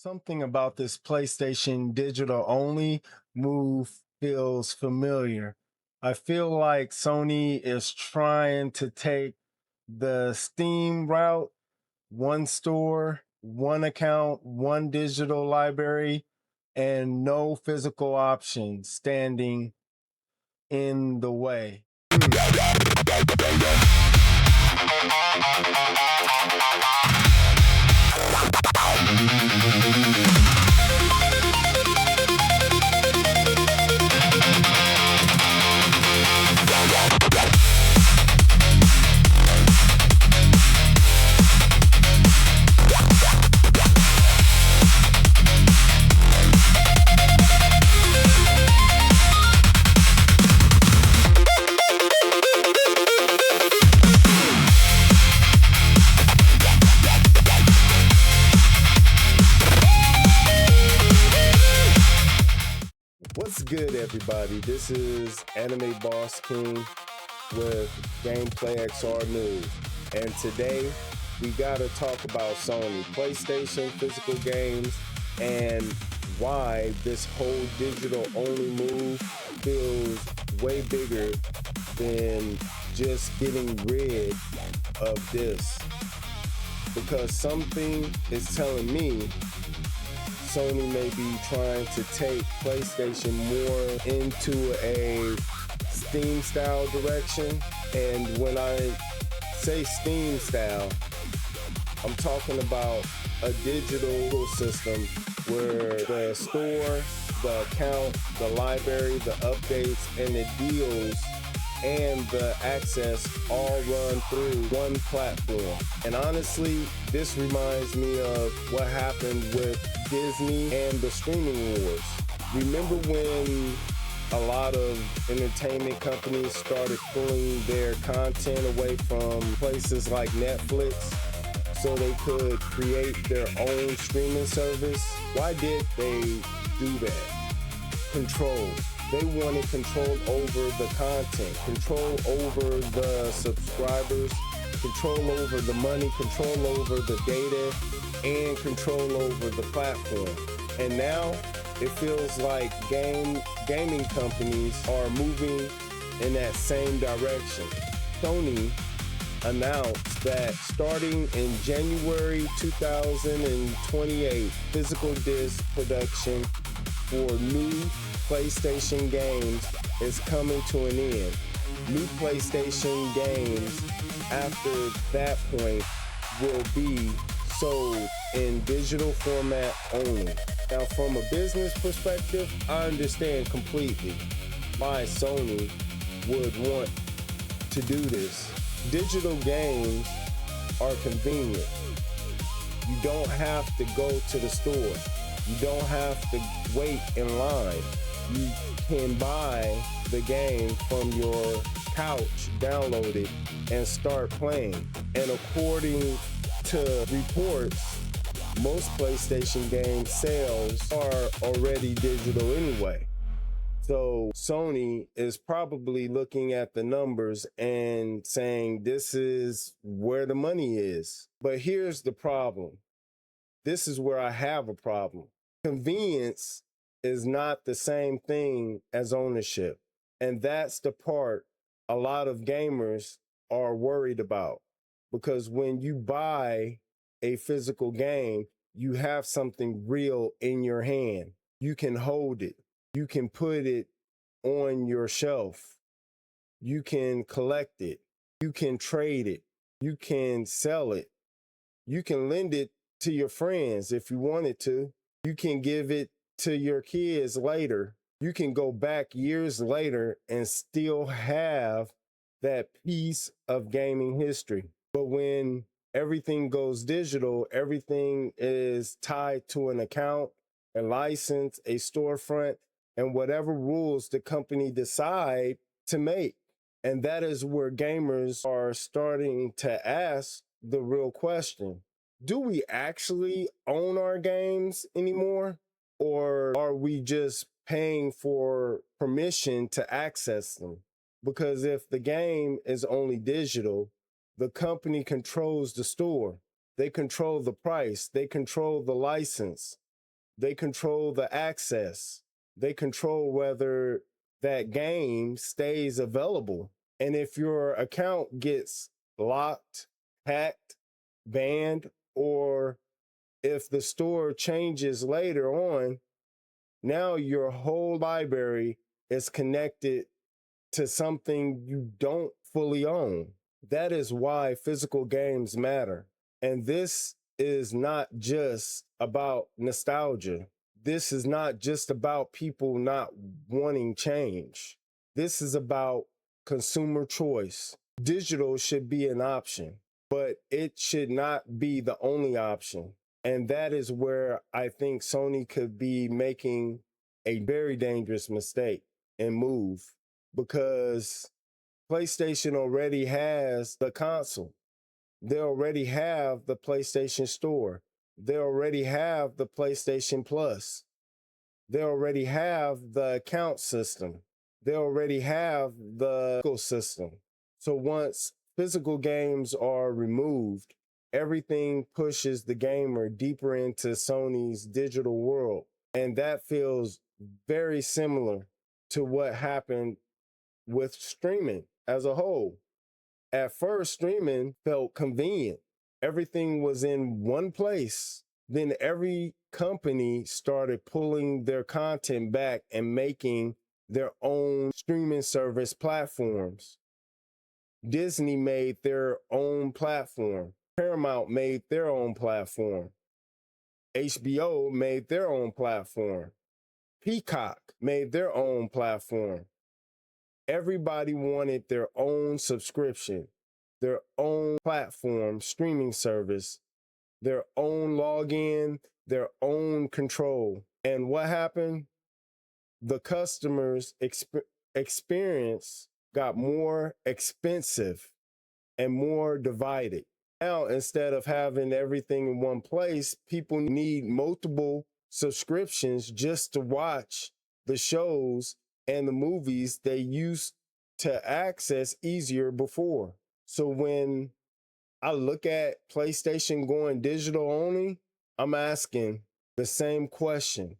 Something about this PlayStation digital only move feels familiar. I feel like Sony is trying to take the Steam route, one store, one account, one digital library, and no physical option standing in the way. What's good, everybody? This is Anime Boss King with Gameplay XR News. And today, we gotta talk about Sony, PlayStation, physical games, and why this whole digital-only move feels way bigger than just getting rid of this. Because something is telling me Sony may be trying to take PlayStation more into a Steam style direction. And when I say Steam style, I'm talking about a digital system where the store, the account, the library, the updates, and the deals and the access all run through one platform. And honestly, this reminds me of what happened with Disney and the streaming wars. Remember when a lot of entertainment companies started pulling their content away from places like Netflix so they could create their own streaming service? Why did they do that? Control. They wanted control over the content, control over the subscribers, control over the money, control over the data, and control over the platform. And now it feels like gaming companies are moving in that same direction. Sony announced that starting in January 2028, physical disc production for new PlayStation games is coming to an end. New PlayStation games after that point will be sold in digital format only. Now, from a business perspective, I understand completely why Sony would want to do this. Digital games are convenient. You don't have to go to the store. You don't have to wait in line. You can buy the game from your couch, download it, and start playing. And according to reports, most PlayStation game sales are already digital anyway. So Sony is probably looking at the numbers and saying this is where the money is. But here's the problem. This is where I have a problem. Convenience is not the same thing as ownership. And that's the part a lot of gamers are worried about. Because when you buy a physical game, you have something real in your hand. You can hold it. You can put it on your shelf. You can collect it. You can trade it. You can sell it. You can lend it to your friends if you wanted to. You can give it to your kids later. You can go back years later and still have that piece of gaming history. But when everything goes digital, everything is tied to an account, a license, a storefront, and whatever rules the company decide to make. And that is where gamers are starting to ask the real question. Do we actually own our games anymore? Or are we just paying for permission to access them? Because if the game is only digital, the company controls the store. They control the price. They control the license. They control the access. They control whether that game stays available. And if your account gets locked, hacked, banned, or if the store changes later on, now your whole library is connected to something you don't fully own. That is why physical games matter. And this is not just about nostalgia. This is not just about people not wanting change. This is about consumer choice. Digital should be an option, but it should not be the only option. And that is where I think Sony could be making a very dangerous mistake and move, because PlayStation already has the console. They already have the PlayStation Store. They already have the PlayStation Plus. They already have the account system. They already have the ecosystem. So once physical games are removed, everything pushes the gamer deeper into Sony's digital world. And that feels very similar to what happened with streaming as a whole. At first, streaming felt convenient. Everything was in one place. Then every company started pulling their content back and making their own streaming service platforms. Disney made their own platform. Paramount made their own platform. HBO made their own platform. Peacock made their own platform. Everybody wanted their own subscription, their own platform, streaming service, their own login, their own control. And what happened? The customers' experience got more expensive and more divided. Now, instead of having everything in one place, people need multiple subscriptions just to watch the shows and the movies they used to access easier before. So when I look at PlayStation going digital only, I'm asking the same question.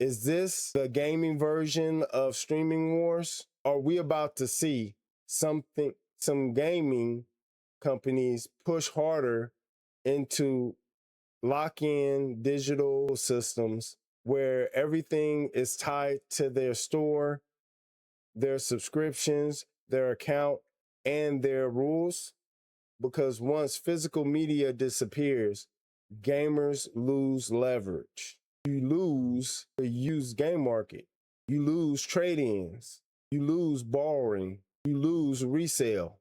Is this the gaming version of streaming wars? Are we about to see some gaming companies push harder into lock-in digital systems where everything is tied to their store, their subscriptions, their account, and their rules? Because once physical media disappears, gamers lose leverage. You lose the used game market. You lose trade-ins. You lose borrowing. You lose resale.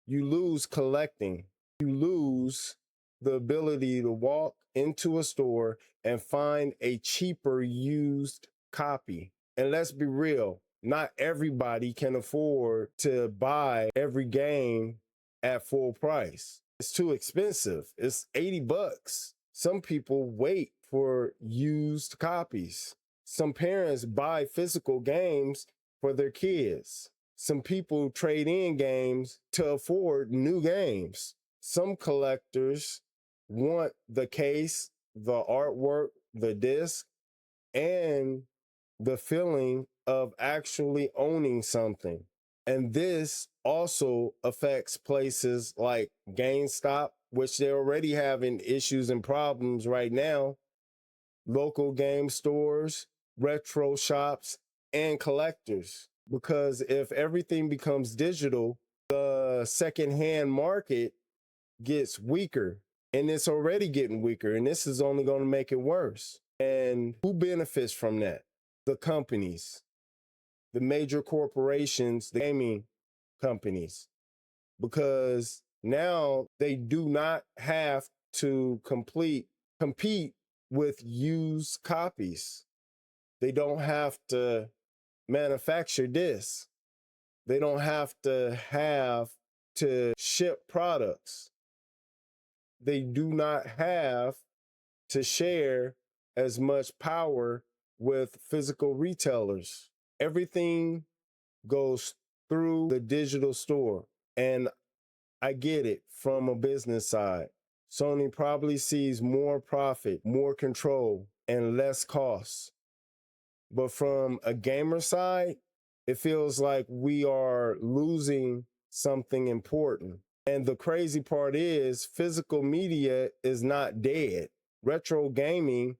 You lose collecting. You lose the ability to walk into a store and find a cheaper used copy. And let's be real, not everybody can afford to buy every game at full price. It's too expensive. It's $80. Some people wait for used copies. Some parents buy physical games for their kids. Some people trade in games to afford new games. Some collectors want the case, the artwork, the disc, and the feeling of actually owning something. And this also affects places like GameStop, which they're already having issues and problems right now, local game stores, retro shops, and collectors. Because if everything becomes digital, the secondhand market gets weaker, and it's already getting weaker, and this is only going to make it worse. And who benefits from that? The companies, the major corporations, the gaming companies, because now they do not have to compete with used copies. They don't have to manufacture discs. They don't have to ship products. They do not have to share as much power with physical retailers. Everything goes through the digital store. And I get it from a business side. Sony probably sees more profit, more control, and less costs. But from a gamer side, it feels like we are losing something important. And the crazy part is physical media is not dead. Retro gaming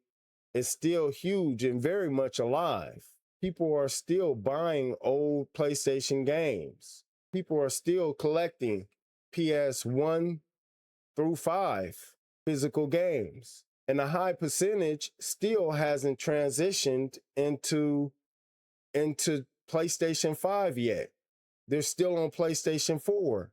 is still huge and very much alive. People are still buying old PlayStation games. People are still collecting PS1 through 5 physical games. And a high percentage still hasn't transitioned into PlayStation 5 yet. They're still on PlayStation 4.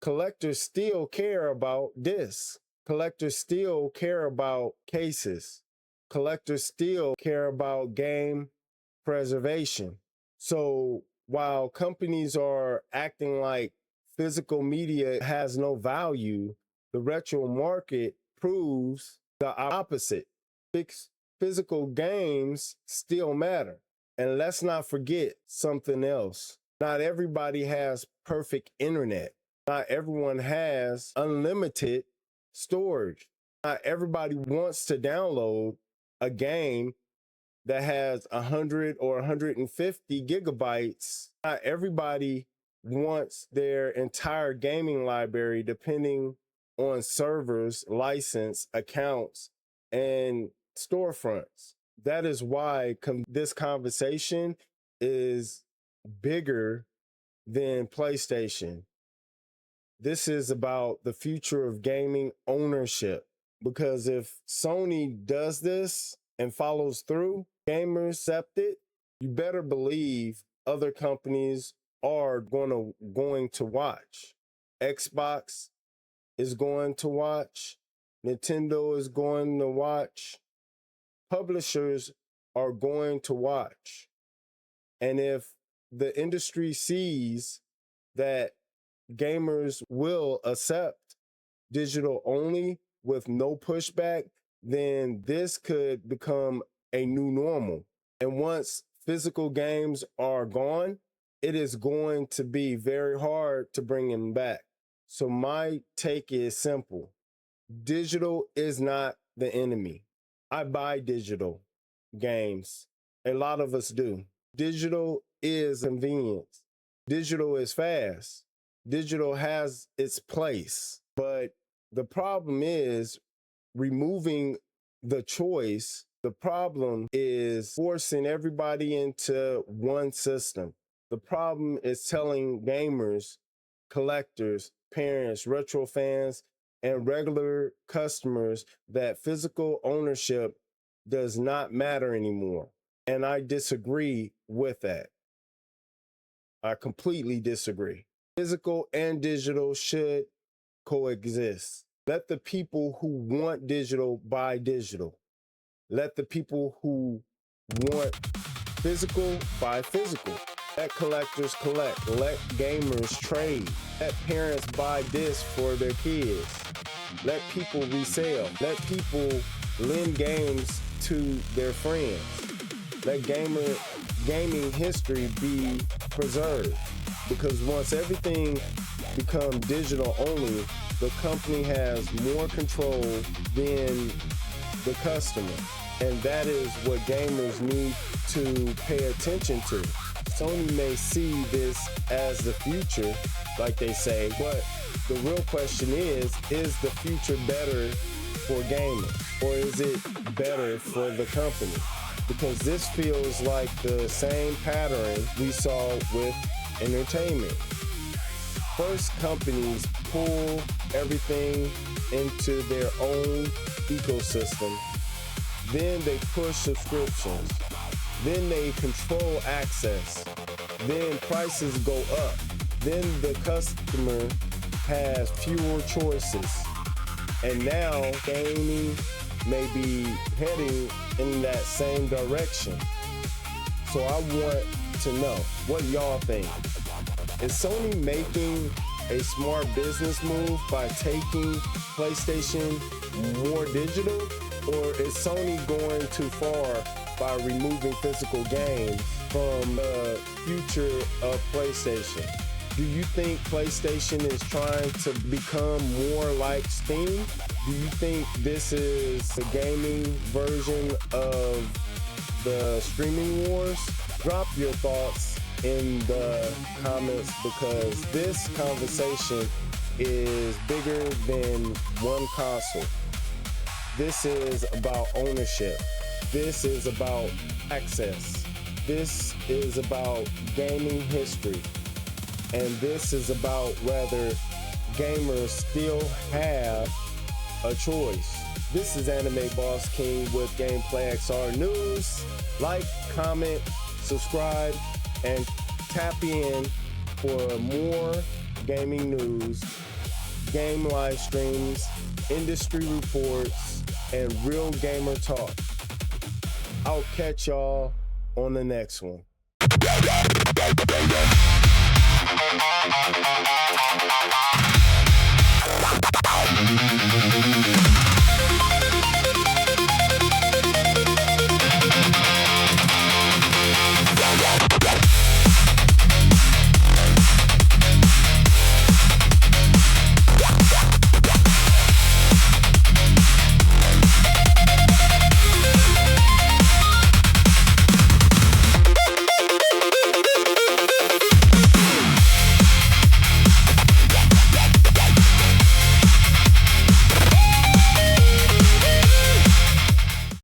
Collectors still care about discs. Collectors still care about cases. Collectors still care about game preservation. So while companies are acting like physical media has no value, the retro market proves the opposite. Physical games still matter. And let's not forget something else. Not everybody has perfect internet. Not everyone has unlimited storage. Not everybody wants to download a game that has 100 or 150 gigabytes. Not everybody wants their entire gaming library, depending on servers, license, accounts, and storefronts. That is why this conversation is bigger than PlayStation. This is about the future of gaming ownership. Because if Sony does this and follows through, gamers accept it, you better believe other companies are going to watch. Xbox is going to watch. Nintendo is going to watch. Publishers are going to watch. And if the industry sees that gamers will accept digital only with no pushback, then this could become a new normal. And once physical games are gone, it is going to be very hard to bring them back. So my take is simple. Digital is not the enemy. I buy digital games. A lot of us do. Digital is convenience. Digital is fast. Digital has its place. But the problem is removing the choice. The problem is forcing everybody into one system. The problem is telling gamers, collectors, parents, retro fans, and regular customers that physical ownership does not matter anymore. And I disagree with that. I completely disagree. Physical and digital should coexist. Let the people who want digital buy digital. Let the people who want physical buy physical. Let collectors collect. Let gamers trade. Let parents buy discs for their kids. Let people resell. Let people lend games to their friends. Let gaming history be preserved. Because once everything becomes digital only, the company has more control than the customer. And that is what gamers need to pay attention to. Sony may see this as the future, like they say, but the real question is the future better for gamers, or is it better for the company? Because this feels like the same pattern we saw with entertainment. First, companies pull everything into their own ecosystem. Then they push subscriptions. Then they control access. Then prices go up. Then the customer has fewer choices. And now gaming may be heading in that same direction. So I want to know what y'all think. Is Sony making a smart business move by taking PlayStation more digital? Or is Sony going too far by removing physical games from the future of PlayStation? Do you think PlayStation is trying to become more like Steam? Do you think this is the gaming version of the streaming wars? Drop your thoughts in the comments, because this conversation is bigger than one console. This is about ownership. This is about access. This is about gaming history. And this is about whether gamers still have a choice. This is Anime Boss King with Gameplay XR News. Like, comment, subscribe, and tap in for more gaming news, game live streams, industry reports, and real gamer talk. I'll catch y'all on the next one.